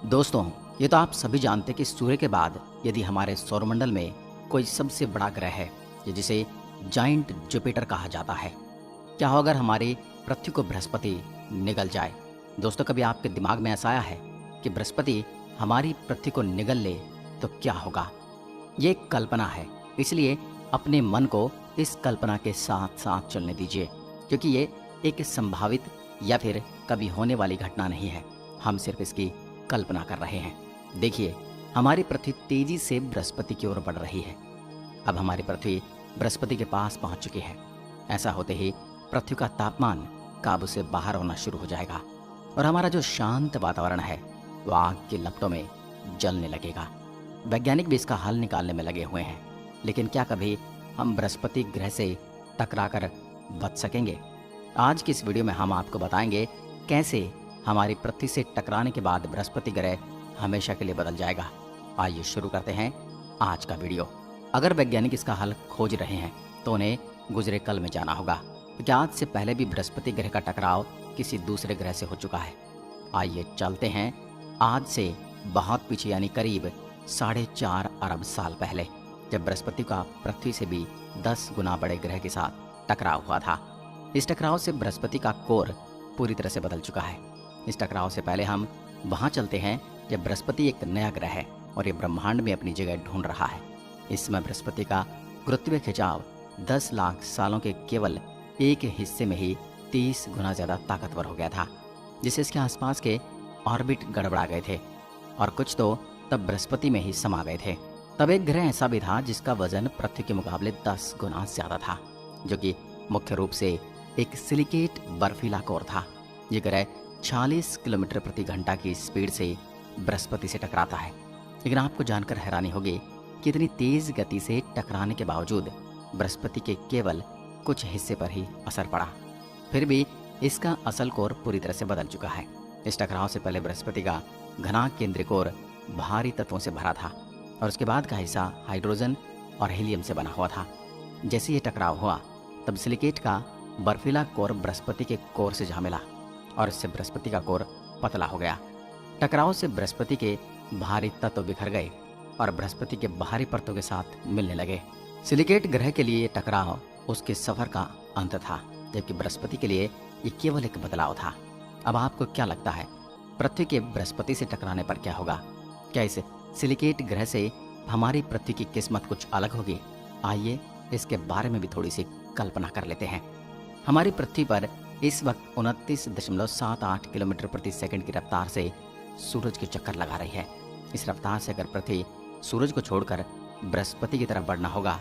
दोस्तों, ये तो आप सभी जानते हैं कि सूर्य के बाद यदि हमारे सौरमंडल में कोई सबसे बड़ा ग्रह है या जिसे जाइंट जुपिटर कहा जाता है, क्या हो अगर हमारी पृथ्वी को बृहस्पति निगल जाए। दोस्तों, कभी आपके दिमाग में ऐसा आया है कि बृहस्पति हमारी पृथ्वी को निगल ले तो क्या होगा। ये एक कल्पना है, इसलिए अपने मन को इस कल्पना के साथ साथ चलने दीजिए, क्योंकि ये एक संभावित या फिर कभी होने वाली घटना नहीं है। हम सिर्फ इसकी कल्पना कर रहे हैं। देखिए, हमारी पृथ्वी तेजी से बृहस्पति की ओर बढ़ रही है। अब हमारी पृथ्वी बृहस्पति के पास पहुंच चुकी है। ऐसा होते ही पृथ्वी का तापमान काबू से बाहर होना शुरू हो जाएगा और हमारा जो शांत वातावरण है वो आग की लपटों में जलने लगेगा। वैज्ञानिक भी इसका हल निकालने में लगे हुए हैं, लेकिन क्या कभी हम बृहस्पति ग्रह से टकराकर बच सकेंगे? आज की इस वीडियो में हम आपको बताएंगे कैसे हमारी पृथ्वी से टकराने के बाद बृहस्पति ग्रह हमेशा के लिए बदल जाएगा। आइए शुरू करते हैं आज का वीडियो। अगर वैज्ञानिक इसका हल खोज रहे हैं तो उन्हें गुजरे कल में जाना होगा, क्योंकि आज से पहले भी बृहस्पति ग्रह का टकराव किसी दूसरे ग्रह से हो चुका है। आइए चलते हैं आज से बहुत पीछे, यानी करीब 4.5 अरब साल पहले, जब बृहस्पति का पृथ्वी से भी 10 गुना बड़े ग्रह के साथ टकराव हुआ था। इस टकराव से बृहस्पति का कोर पूरी तरह से बदल चुका है। इस टकराव से पहले हम वहां चलते हैं जब बृहस्पति एक नया ग्रह है और ये ब्रह्मांड में अपनी जगह ढूंढ रहा है। इस समय बृहस्पति का गुरुत्वीय खिंचाव 10 लाख सालों के केवल एक हिस्से में ही 30 गुना ज्यादा ताकतवर हो गया था, जिससे इसके आसपास के ऑर्बिट गड़बड़ा गए थे और कुछ तो तब बृहस्पति में ही समा गए थे। तब एक ग्रह ऐसा भी था जिसका वजन पृथ्वी के मुकाबले 10 गुना ज्यादा था, जो कि मुख्य रूप से एक सिलिकेट बर्फीला कोर था। ये ग्रह 40 किलोमीटर प्रति घंटा की स्पीड से बृहस्पति से टकराता है। लेकिन आपको जानकर हैरानी होगी कि इतनी तेज गति से टकराने के बावजूद बृहस्पति के केवल कुछ हिस्से पर ही असर पड़ा। फिर भी इसका असल कोर पूरी तरह से बदल चुका है। इस टकराव से पहले बृहस्पति का घना केंद्रीय कोर भारी तत्वों से भरा था और उसके बाद का हिस्सा हाइड्रोजन और हीलियम से बना हुआ था। जैसे ये टकराव हुआ तब सिलिकेट का बर्फीला कोर बृहस्पति के कोर से जा मिला और इससे बृहस्पति का कोर पतला हो गया। टकराव से बृहस्पति के भारी तत्व बिखर गए और बृहस्पति के बाहरी परतों के साथ मिलने लगे। सिलिकेट ग्रह के लिए ये टकराव उसके सफर का अंत था, जबकि बृहस्पति के लिए ये केवल एक बदलाव था। अब आपको क्या लगता है, पृथ्वी के बृहस्पति से टकराने पर क्या होगा? क्या इस सिलिकेट ग्रह से हमारी पृथ्वी की किस्मत कुछ अलग होगी? आइए इसके बारे में भी थोड़ी सी कल्पना कर लेते हैं। हमारी पृथ्वी पर इस वक्त 29.78 किलोमीटर प्रति सेकंड की रफ्तार से सूरज के चक्कर लगा रही है। इस रफ्तार से अगर पृथ्वी सूरज को छोड़कर बृहस्पति की तरफ बढ़ना होगा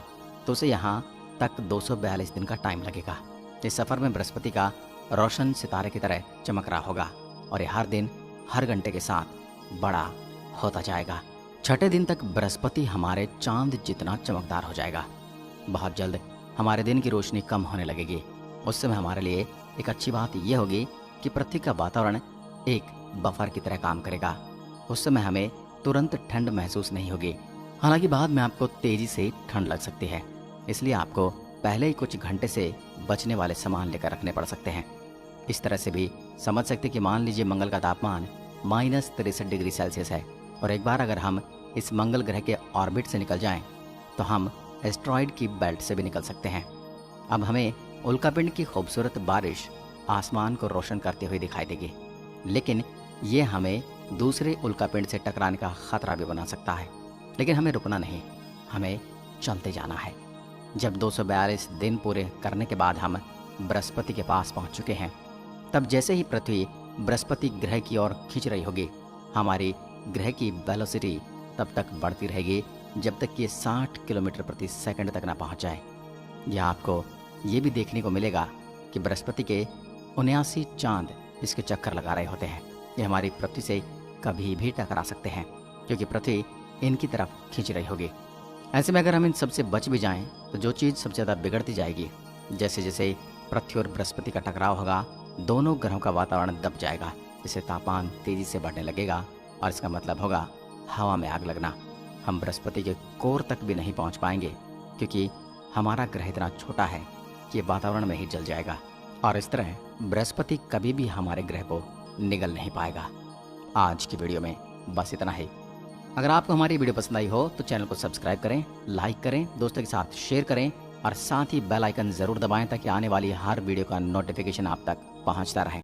तो उसे यहाँ तक 242 दिन का टाइम लगेगा। इस सफर में बृहस्पति का रोशन सितारे की तरह चमक रहा होगा और ये हर दिन हर घंटे के साथ बड़ा होता जाएगा। छठे दिन तक बृहस्पति हमारे चांद जितना चमकदार हो जाएगा। बहुत जल्द हमारे दिन की रोशनी कम होने लगेगी। उस समय हमारे लिए एक अच्छी बात यह होगी कि पृथ्वी का वातावरण एक बफर की तरह काम करेगा। उस समय हमें तुरंत ठंड महसूस नहीं होगी। हालांकि बाद में आपको तेजी से ठंड लग सकती है, इसलिए आपको पहले ही कुछ घंटे से बचने वाले सामान लेकर रखने पड़ सकते हैं। इस तरह से भी समझ सकते कि मान लीजिए मंगल का तापमान -63 डिग्री सेल्सियस है और एक बार अगर हम इस मंगल ग्रह के ऑर्बिट से निकल जाएं तो हम एस्ट्रॉयड की बेल्ट से भी निकल सकते हैं। अब हमें उल्कापिंड की खूबसूरत बारिश आसमान को रोशन करते हुए दिखाई देगी, लेकिन ये हमें दूसरे उल्कापिंड से टकराने का खतरा भी बना सकता है। लेकिन हमें रुकना नहीं, हमें चलते जाना है। जब 242 दिन पूरे करने के बाद हम बृहस्पति के पास पहुंच चुके हैं, तब जैसे ही पृथ्वी बृहस्पति ग्रह की ओर खींच रही होगी, हमारी ग्रह की वेलोसिटी तब तक बढ़ती रहेगी जब तक कि 60 किलोमीटर प्रति सेकंड तक ना पहुंच जाए। यह आपको ये भी देखने को मिलेगा कि बृहस्पति के 79 चांद इसके चक्कर लगा रहे होते हैं। ये हमारी पृथ्वी से कभी भी टकरा सकते हैं, क्योंकि पृथ्वी इनकी तरफ खींच रही होगी। ऐसे में अगर हम इन सबसे बच भी जाएं तो जो चीज़ सबसे ज़्यादा बिगड़ती जाएगी, जैसे जैसे पृथ्वी और बृहस्पति का टकराव होगा, दोनों ग्रहों का वातावरण दब जाएगा, जिससे तापमान तेजी से बढ़ने लगेगा और इसका मतलब होगा हवा में आग लगना। हम बृहस्पति के कोर तक भी नहीं पहुंच पाएंगे, क्योंकि हमारा ग्रह इतना छोटा है कि वातावरण में ही जल जाएगा और इस तरह बृहस्पति कभी भी हमारे ग्रह को निगल नहीं पाएगा। आज की वीडियो में बस इतना ही। अगर आपको हमारी वीडियो पसंद आई हो तो चैनल को सब्सक्राइब करें, लाइक करें, दोस्तों के साथ शेयर करें और साथ ही बेल आइकन ज़रूर दबाएं ताकि आने वाली हर वीडियो का नोटिफिकेशन आप तक पहुंचता रहे।